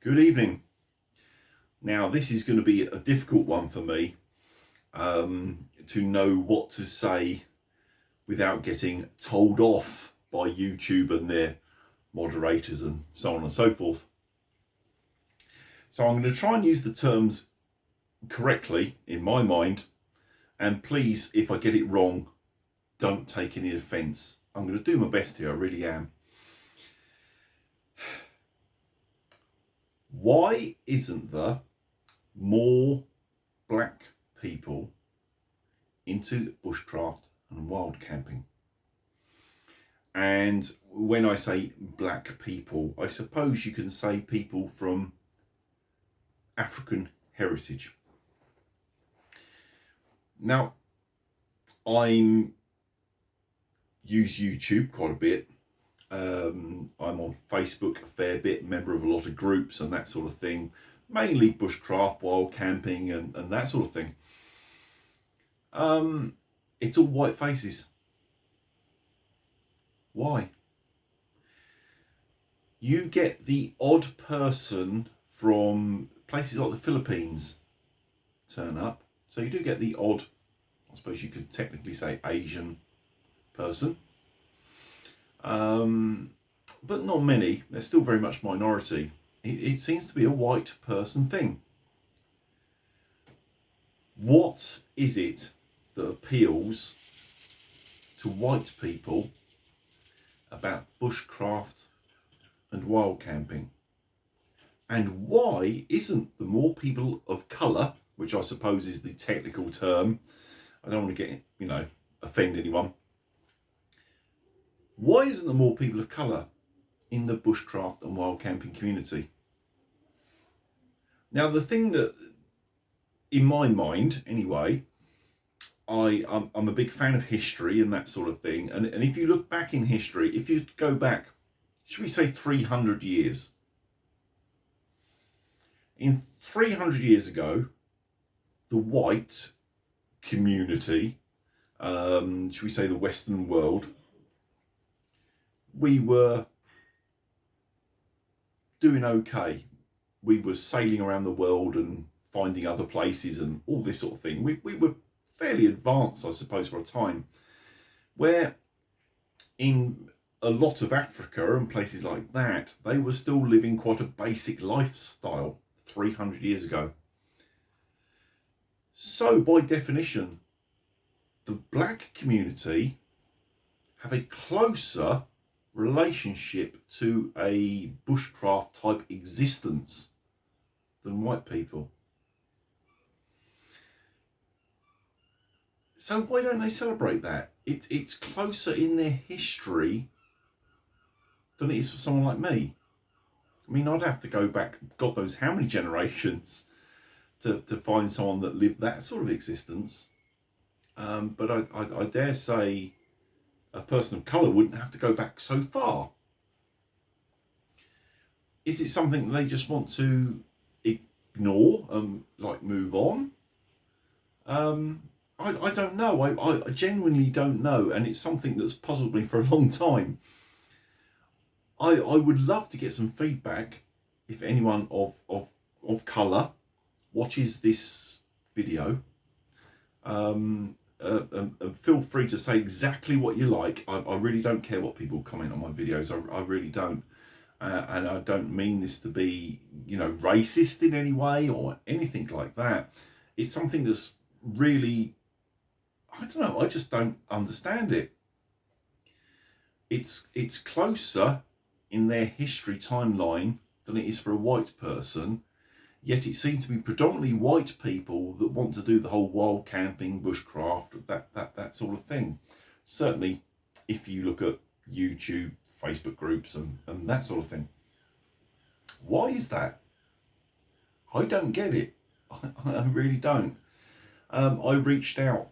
Good evening. Now, this is going to be a difficult one for me to know what to say without getting told off by YouTube and their moderators and so on and so forth. So I'm going to try and use the terms correctly in my mind, and please, if I get it wrong, don't take any offence. I'm going to do my best here, I really am. Why isn't there more black people into bushcraft and wild camping? And when I say black people, I suppose you can say people from African heritage. Now, I use YouTube quite a bit. I'm on Facebook a fair bit, member of a lot of groups and that sort of thing, mainly bushcraft, wild camping and that sort of thing. It's all white faces. Why? You get the odd person from places like the Philippines turn up. So you do get the odd, I suppose you could technically say, Asian person. But not many. They're still very much minority. It seems to be a white person thing. What is it that appeals to white people about bushcraft and wild camping? And why isn't the more people of colour, which I suppose is the technical term, I don't want to get, offend anyone. Why isn't there more people of colour in the bushcraft and wild camping community? Now, the thing that, in my mind anyway, I'm a big fan of history and that sort of thing. And if you look back in history, if you go back, should we say 300 years? In 300 years ago, the white community, should we say the Western world, we were doing okay. We were sailing around the world and finding other places and all this sort of thing. We were fairly advanced, I suppose, for a time, where in a lot of Africa and places like that, they were still living quite a basic lifestyle 300 years ago. So by definition, the black community have a closer relationship to a bushcraft type existence than white people. So why don't they celebrate that? It's closer in their history than it is for someone like me. I mean, I'd have to go back, God knows how many generations, to find someone that lived that sort of existence. But I dare say a person of colour wouldn't have to go back so far. Is it something that they just want to ignore and move on? I don't know. I genuinely don't know, and it's something that's puzzled me for a long time. I would love to get some feedback if anyone of colour watches this video. Feel free to say exactly what you like. I really don't care what people comment on my videos. I really don't. And I don't mean this to be, racist in any way or anything like that. It's something that's really, I don't know, I just don't understand it. It's closer in their history timeline than it is for a white person. Yet it seems to be predominantly white people that want to do the whole wild camping, bushcraft, that sort of thing. Certainly, if you look at YouTube, Facebook groups and that sort of thing. Why is that? I don't get it. I really don't. I reached out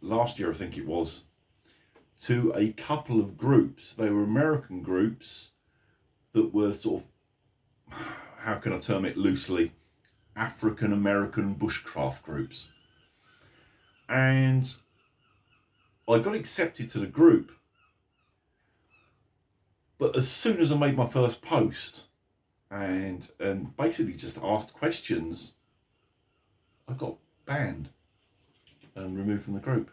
last year, I think it was, to a couple of groups. They were American groups that were sort of, how can I term it loosely, African American bushcraft groups. And I got accepted to the group, but as soon as I made my first post, and basically just asked questions, I got banned and removed from the group.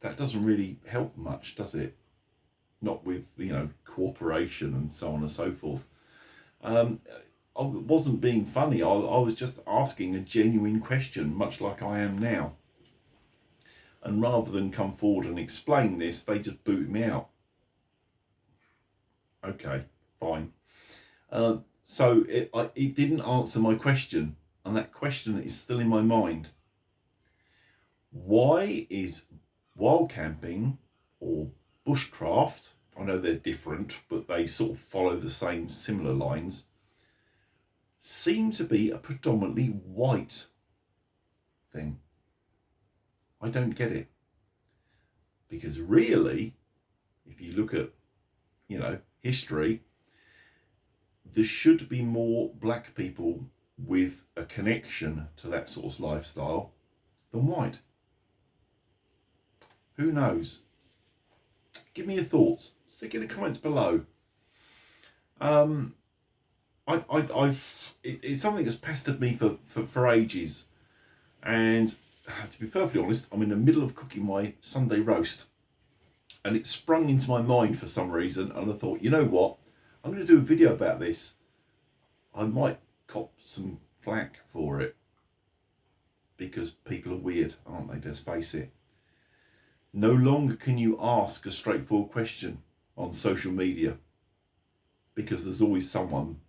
That doesn't really help much, does it? Not with, cooperation and so on and so forth. I wasn't being funny. I was just asking a genuine question, much like I am now. And rather than come forward and explain this, they just booted me out. Okay, fine. So it didn't answer my question, and that question is still in my mind. Why is wild camping or bushcraft, I know they're different, but they sort of follow the same similar lines, seem to be a predominantly white thing? I don't get it. Because really, if you look at, history, there should be more black people with a connection to that sort of lifestyle than white. Who knows? Give me your thoughts. Stick in the comments below. It's something that's pestered me for ages, and to be perfectly honest, I'm in the middle of cooking my Sunday roast, and it sprung into my mind for some reason, and I thought, you know what, I'm going to do a video about this. I might cop some flack for it, because people are weird, aren't they? Let's face it. No longer can you ask a straightforward question on social media, because there's always someone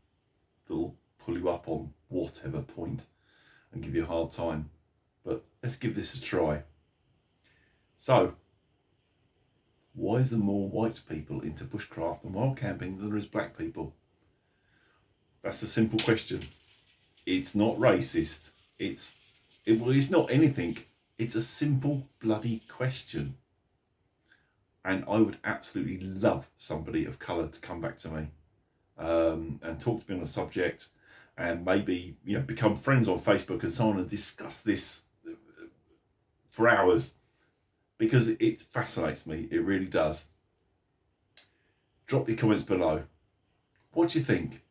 that'll pull you up on whatever point and give you a hard time. But let's give this a try. So, why is there more white people into bushcraft and wild camping than there is black people? That's a simple question. It's not racist. It's not anything. It's a simple bloody question. And I would absolutely love somebody of colour to come back to me and talk to me on a subject, and maybe become friends on Facebook and so on, and discuss this for hours, because it fascinates me. It really does. Drop your comments below. What do you think?